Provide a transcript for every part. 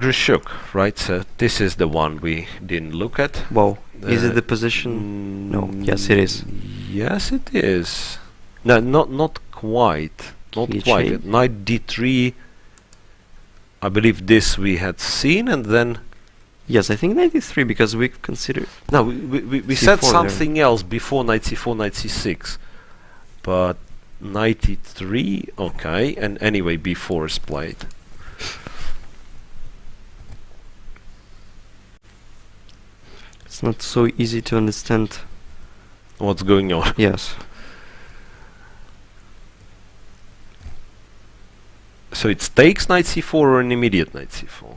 Grishuk, right? So this is the one we didn't look at. Wow. Is it the position? No. Yes, it is. Yes, it is. No, not quite. Not quite. Knight d3. I believe this we had seen, and then. Yes, I think knight d3 because we consider. No, we said something else before knight c4, knight c6, but knight e3. Okay, and anyway, b4 is played. It's not so easy to understand what's going on. Yes. So it takes knight c4 or an immediate knight c4?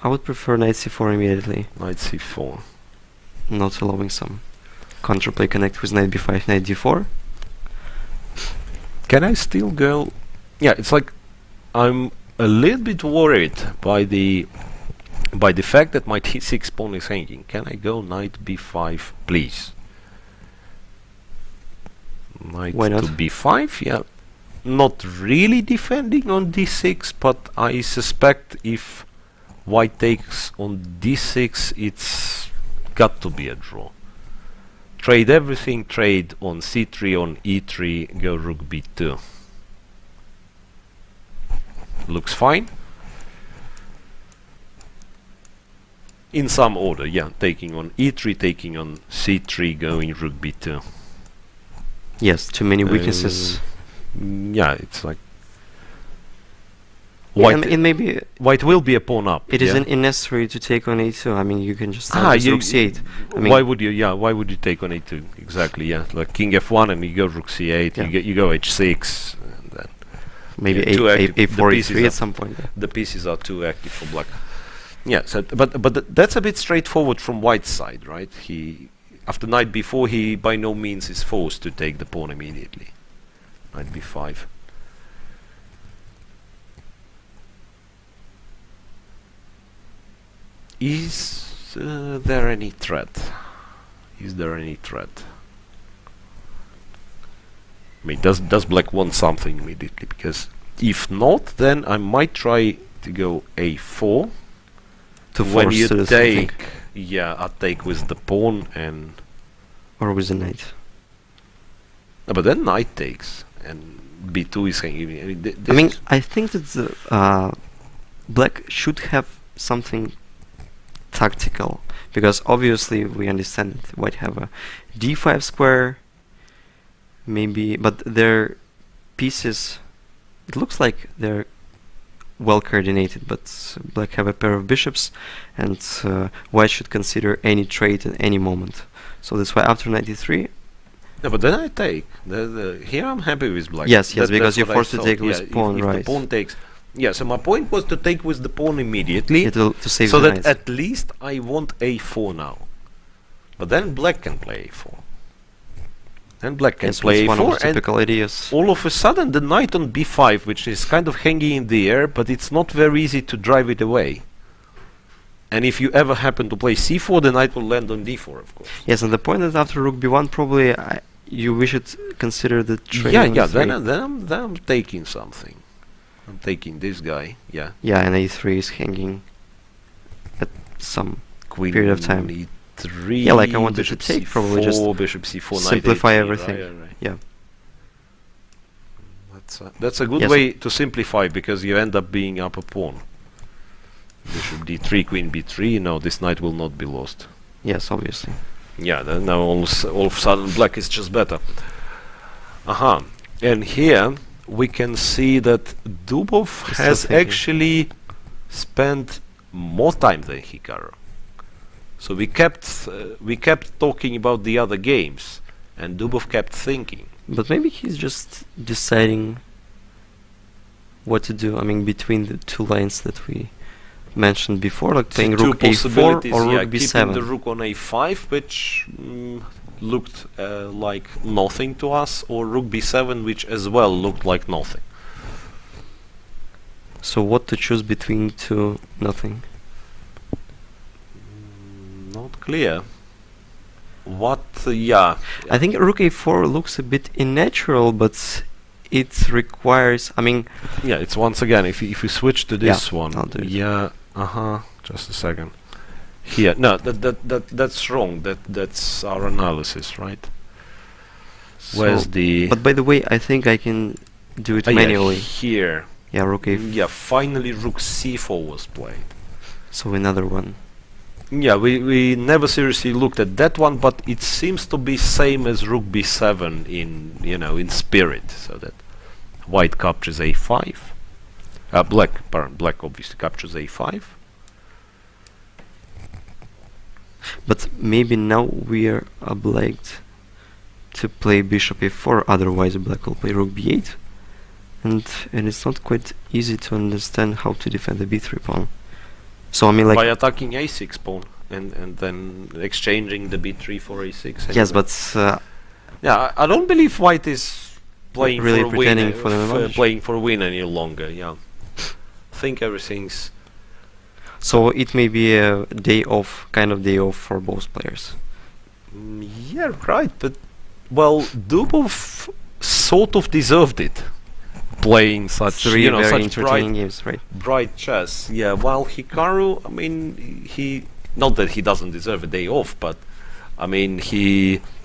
I would prefer knight c4 immediately. Knight c4. Not allowing some counterplay connect with knight b5, knight d4. Can I still go? Yeah, it's like I'm a little bit worried by the fact that my t6 pawn is hanging. Can I go knight b5, please? Knight Why not? to b5, yeah. Not really defending on d6, but I suspect if white takes on d6, it's got to be a draw. Trade everything, trade on c3, on e3, go rook b2. Looks fine. In some order, yeah. Taking on e3, taking on c3, going rook b2. Yes, too many weaknesses. Yeah, it's like white. It may be white will be a pawn up. It isn't unnecessary to take on a2. I mean, you can just start with rook c8. I mean, why would you? Yeah, why would you take on a2? Exactly. Yeah, like king f1 and you go rook c8. Yeah. You go h6. And then maybe a4 e3 at some point. The pieces are too active for black. Yeah. So, but that's a bit straightforward from white's side, right? After knight b4, he by no means is forced to take the pawn immediately. Knight b5. Is there any threat? Is there any threat? I mean, does black want something immediately? Because if not, then I might try to go a4. To when you force take, yeah, I take with the pawn and. Or with the knight. No, but then knight takes. And b2 is hanging. I mean, I think that the black should have something tactical, because obviously we understand that white have a d5 square, maybe, but their pieces, it looks like they're well coordinated, but black have a pair of bishops, and white should consider any trade at any moment. So that's why after knight d3. No, but then I take. Here I'm happy with black. Yes, because you're forced to take with pawn, if right? The pawn takes. Yeah, so my point was to take with the pawn immediately, to save so the that knight. At least I want a4 now. But then black can play a4. Then black can play one a4, of the typical ideas. All of a sudden the knight on b5, which is kind of hanging in the air, but it's not very easy to drive it away. And if you ever happen to play c4, the knight will land on d4, of course. Yes, and the point is after rook b1, probably we should consider the trade. Yeah. Then I'm taking something. I'm taking this guy. Yeah. Yeah, and a3 is hanging at some Queen period of time. e3. Yeah, like I wanted to take, probably just bishop c4, simplify knight everything. Right. Yeah. That's a good way to simplify, because you end up being up a pawn. Bishop d3, queen b3. No, this knight will not be lost. Yes, obviously. Yeah, then now all of a sudden black is just better. And here we can see that Dubov has actually spent more time than Hikaru. So we kept talking about the other games, and Dubov kept thinking. But maybe he's just deciding what to do. I mean, between the two lines that we mentioned before, like playing rook a4 or rook b7. Keeping the rook on a5, which looked like nothing to us, or rook b7, which as well looked like nothing. So what to choose between two? Nothing. Not clear. What? Yeah. I think rook a4 looks a bit unnatural, but it requires. I mean. Yeah, it's once again. If we switch to this one, I'll do it. yeah, Just a second. Here, no, that's wrong. That's our analysis, right? Where's the? But by the way, I think I can do it manually. Yeah, here. Yeah, rook a. Yeah, finally rook c4 was played. So another one. Yeah, we never seriously looked at that one, but it seems to be same as rook b7 in in spirit, so that white captures a5. Black obviously captures a5. But maybe now we are obliged to play bishop a4, otherwise black will play rook b8. And it's not quite easy to understand how to defend the b3 pawn. So I mean, like, by attacking a6 pawn and then exchanging the b3 for a6. Anyway. Yes, but yeah, I don't believe white is playing really for pretending win, for the playing for win any longer. Yeah, I think everything's. So it may be a kind of day off for both players. Yeah, right. But well, Dubov sort of deserved it, playing such very such entertaining games, right? Bright chess. Yeah. While Hikaru, I mean, he not that he doesn't deserve a day off, but I mean,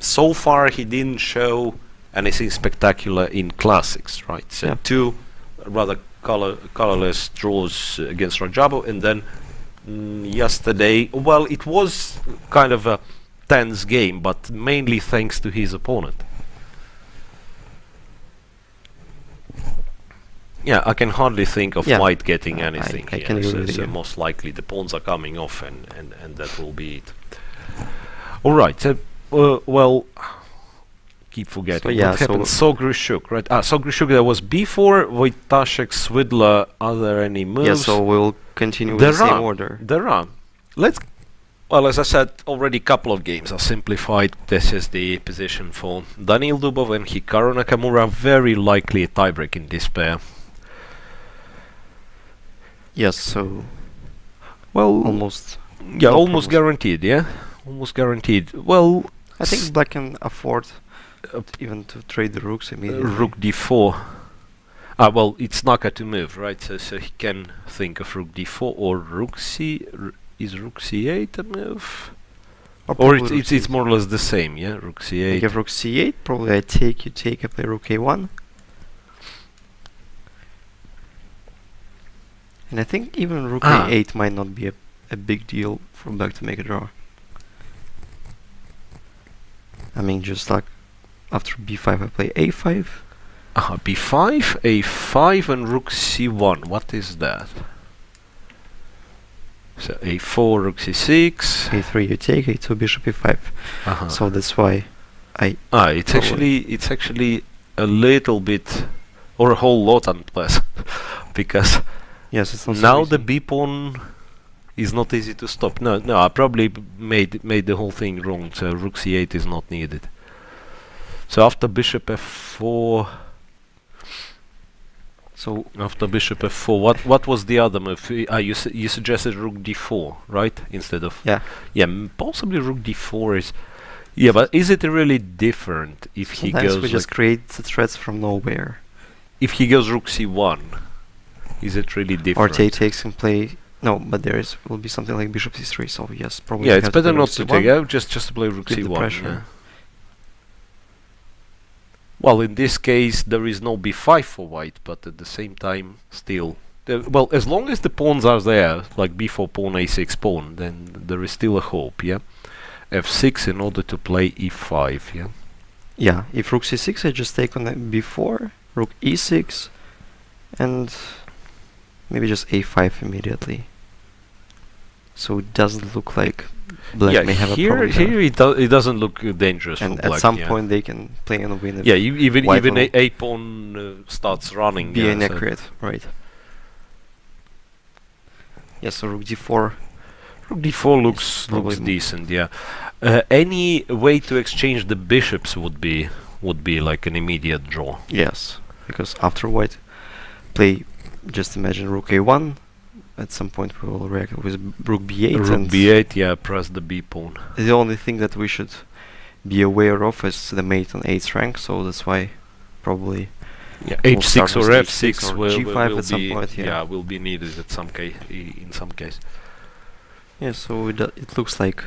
so far he didn't show anything spectacular in classics, right? So yeah. 2 rather colorless draws against Rajabo, and then yesterday, well, it was kind of a tense game, but mainly thanks to his opponent. Yeah, I can hardly think of white getting anything I here. can agree with So you. most likely the pawns are coming off, and that will be it. All right. Well, keep forgetting. So yeah, what happened? Sogryshuk, right? Sogryshuk. There was b4, Wojtaszek, Swidler. Are there any moves? Yeah. So we'll continue with the same order. There are. Well, as I said, already a couple of games are simplified. This is the position for Daniil Dubov and Hikaru Nakamura. Very likely a tiebreak in this pair. Yes. So well, almost. Yeah, almost guaranteed. Yeah, almost guaranteed. Well, I think black can afford even to trade the rooks immediately. Rook d4. Well, it's Naka to move, right? So he can think of rook d4 or rook c. Is rook c8 a move? Or it's more or less the same, yeah? Rook c8. You have rook c8, probably you take, I play rook a1. And I think even rook a8 might not be a big deal for black to make a draw. I mean, just like after b5 I play a5. b5, a5 and rook c1. What is that? So a4, rook c6. a3 you take, a2 bishop e5. So that's why it's actually a little bit or a whole lot unpleasant because yes, it's not now so the b pawn is not easy to stop. No, I probably made the whole thing wrong. So rook c8 is not needed. So after bishop f4. So after bishop f4, what was the other move? You suggested rook d4, right? Instead of possibly rook d4 is but is it really different if he goes? We just create the threats from nowhere. If he goes rook c1, is it really different? Or takes and play. No, but will be something like bishop c3. So yes, probably. Yeah, it's better not to take. Just to play rook c1. Yeah. Well, in this case, there is no b5 for white, but at the same time, still... well, as long as the pawns are there, like b4 pawn, a6 pawn, then there is still a hope, yeah? f6 in order to play e5, yeah? Yeah, if rook c6, I just take on b4, rook e6, and maybe just a5 immediately. So it doesn't look like black may have a problem. Here it doesn't look dangerous and for black. At some point they can play and win. Yeah, even a pawn starts running. Be inaccurate, right? Yeah, so rook d4. Rook d4 looks decent. Yeah. Any way to exchange the bishops would be like an immediate draw. Yes, because after white play, just imagine rook a1. At some point we will react with rook b8. Rook b8, yeah, press the b pawn. The only thing that we should be aware of is the mate on 8th rank, so that's why probably Yeah, We'll start h6 or with f6 H6 or will G5 at some be point, yeah. will be needed at some case in some case. Yeah, so it looks like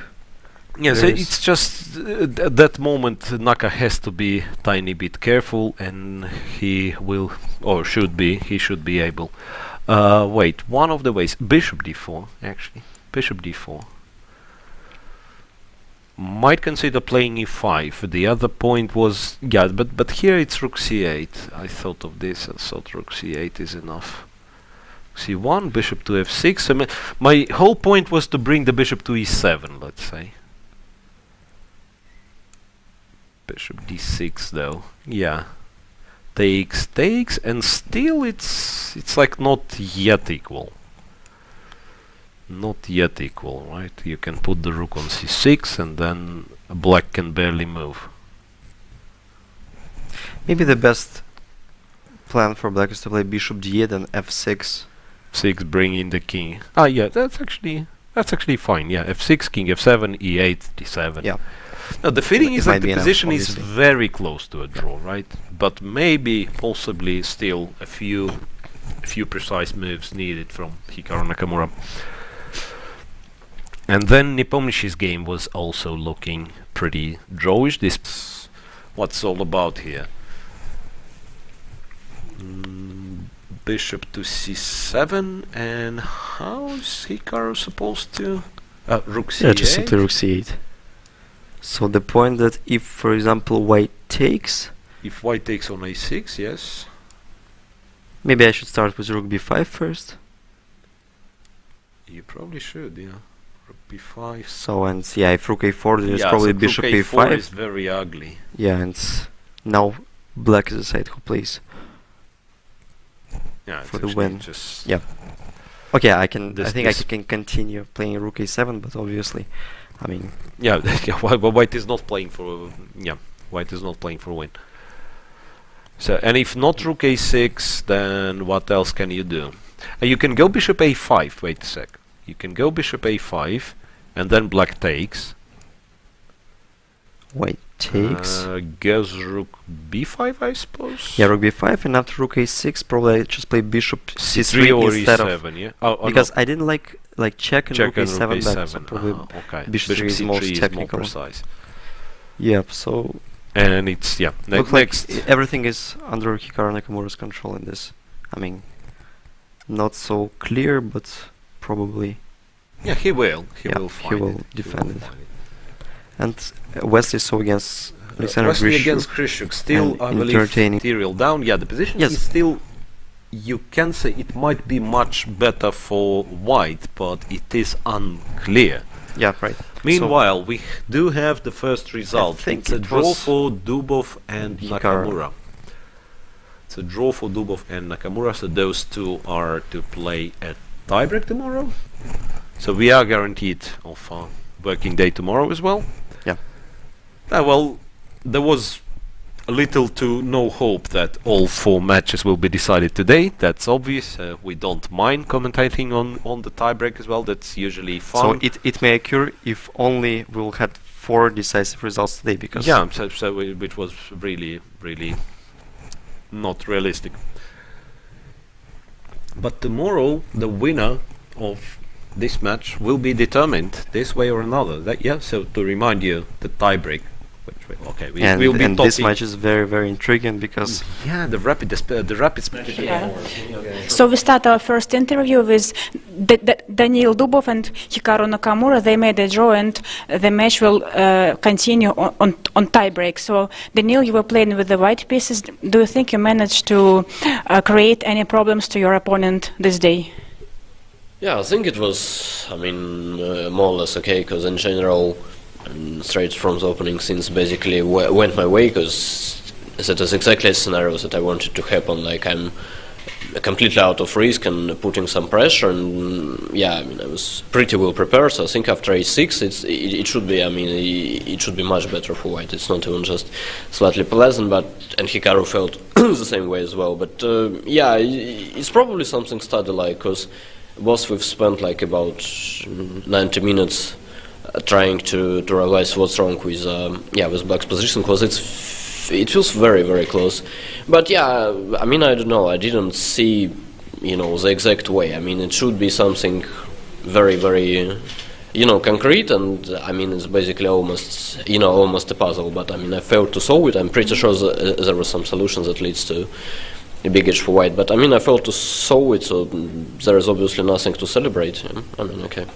Yeah, so there is- it's just at that moment Naka has to be tiny bit careful, and he will or should be able. Wait, one of the ways, bishop d4 actually, bishop d4. Might consider playing e5. The other point was but here it's rook c8. I thought of this and thought rook c8 is enough. c1, bishop to f6. I mean, my whole point was to bring the bishop to e7, let's say. Bishop d6 though. Yeah. Takes, and still it's like not yet equal. Not yet equal, right? You can put the rook on c6 and then black can barely move. maybe the best plan for black is to play bishop d8 and f6. 6 bring in the king. Ah yeah, that's actually fine. Yeah, f6, king f7, e8, d7. Yeah. Now the feeling It is might that the be enough, position is obviously. very close to a draw, right? But maybe, possibly, still a few precise moves needed from Hikaru Nakamura. And then Nepomniachtchi's game was also looking pretty drawish. This what's all about here. Bishop to c7, and how's Hikaru supposed to rook c8? Yeah, just simply rook c8. So the point that if, for example, white takes, If white takes on a6, yes. maybe I should start with rook b5 first. You probably should, yeah. Rook b5. So, and yeah, if rook a4, then it's Yeah, probably so bishop rook a4 is a5. very ugly. Yeah, and now black is the side who plays. Yeah, For it's the actually win. just Yeah. Okay, I can. I This- think I this- can continue playing rook a7, but obviously, I mean, yeah, yeah, white is not playing for white is not playing for a win. So, and if not rook a6, then what else can you do? You can go bishop a5. Wait a sec. You can go bishop a5, and then black takes. white takes. Goes rook b5, I suppose. Yeah, rook b5, and after rook a6, probably I just play bishop c3 c3 or instead of, e7. Yeah. Oh, because I didn't like check and check rook and a7 rook back. So a7. probably Okay. bishop c3 is most c3 technical. more precise. Yep. So And it's look like next. everything is under Hikaru Nakamura's control in this. I mean, not so clear, but probably. Yeah, he will. He Yeah, will he find will it. defend it. find And Wesley saw against Alexander Wesley Grishuk. against Grishuk, still and I believe entertaining. material down. Yeah, the position Yes. is still. You can say it might be much better for white, but it is unclear. Yeah, right. Meanwhile, we do have the first result. think It's a it draw was for Dubov and Hikaru. Nakamura. It's a draw for Dubov and Nakamura, so those two are to play at tiebreak tomorrow. So we are guaranteed of a working day tomorrow as well. Yeah. Well, there was little to no hope that all 4 matches will be decided today. That's obvious. We don't mind commentating on the tiebreak as well. That's usually fun. So it may occur if only we'll had 4 decisive results today, because Yeah, which was really not realistic. But tomorrow, the winner of this match will be determined this way or another. So to remind you, the tiebreak. and, we'll be and this talking. match is very, very intriguing because Yeah, the rapid speed. Yeah. So we start our first interview with Daniil Dubov and Hikaru Nakamura. They made a draw, and the match will continue on tiebreak. So Daniil, you were playing with the white pieces. Do you think you managed to create any problems to your opponent this day? Yeah, I think it was, more or less okay, because in general, straight from the opening scenes basically went my way, because that is exactly a scenario that I wanted to happen. Like, I'm completely out of risk and putting some pressure, and I was pretty well prepared. So I think after a6, it should be, it should be much better for white. It's not even just slightly pleasant, and Hikaru felt the same way as well. But it's probably something study-like, because both we've spent like about 90 minutes trying to realize what's wrong with black's position, because it's it feels very, very close. But yeah, I mean, I don't know. I didn't see, the exact way. I mean, it should be something very, very, concrete. And I mean, it's basically almost a puzzle. But I mean, I failed to solve it. I'm pretty sure there were some solutions that leads to a big edge for white. But I mean, I failed to solve it, so there is obviously nothing to celebrate. Yeah? I mean, okay.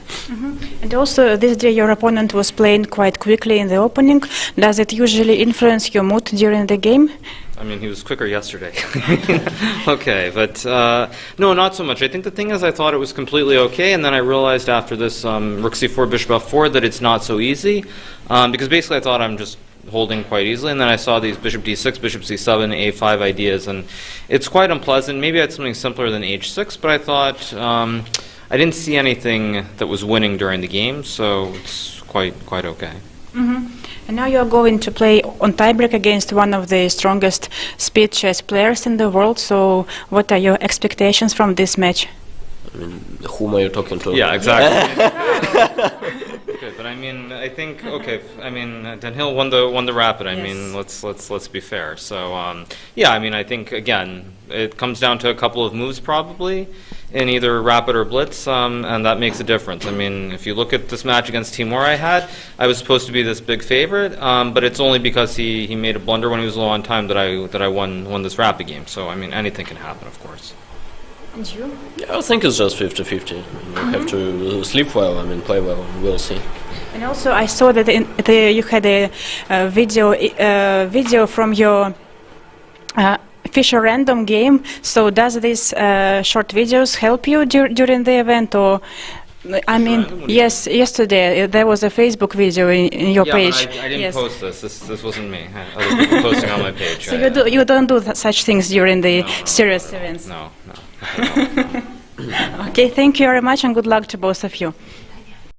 And also, this day your opponent was playing quite quickly in the opening. Does it usually influence your mood during the game? I mean, he was quicker yesterday. Okay, but no, not so much. I think the thing is, I thought it was completely okay, and then I realized after this rook c4, bishop f4 that it's not so easy, because basically I thought I'm just holding quite easily, and then I saw these bishop d6, bishop c7, a5 ideas, and it's quite unpleasant. Maybe I had something simpler than h6, but I thought I didn't see anything that was winning during the game, so it's quite okay. And now you're going to play on tiebreak against one of the strongest speed chess players in the world, so what are your expectations from this match? I mean, whom are you talking to? Yeah, exactly. Okay, but I mean, I think Daniil won the rapid. I mean, let's be fair. So yeah, I mean, I think again, it comes down to a couple of moves probably in either rapid or blitz, and that makes a difference. I mean, if you look at this match against Timur I was supposed to be this big favorite, but it's only because he made a blunder when he was low on time that I won this rapid game. So I mean, anything can happen, of course. And you? Yeah, I think it's just 50-50. You have to sleep well, I mean, play well, we'll see. And also, I saw that you had a video from your Fisher random game. So does these short videos help you during the event, or? I mean, yes, yesterday there was a Facebook video in your page. But I didn't post this. This wasn't me. Other people posting on my page. So you don't do such things during the serious events? No. Okay, thank you very much and good luck to both of you.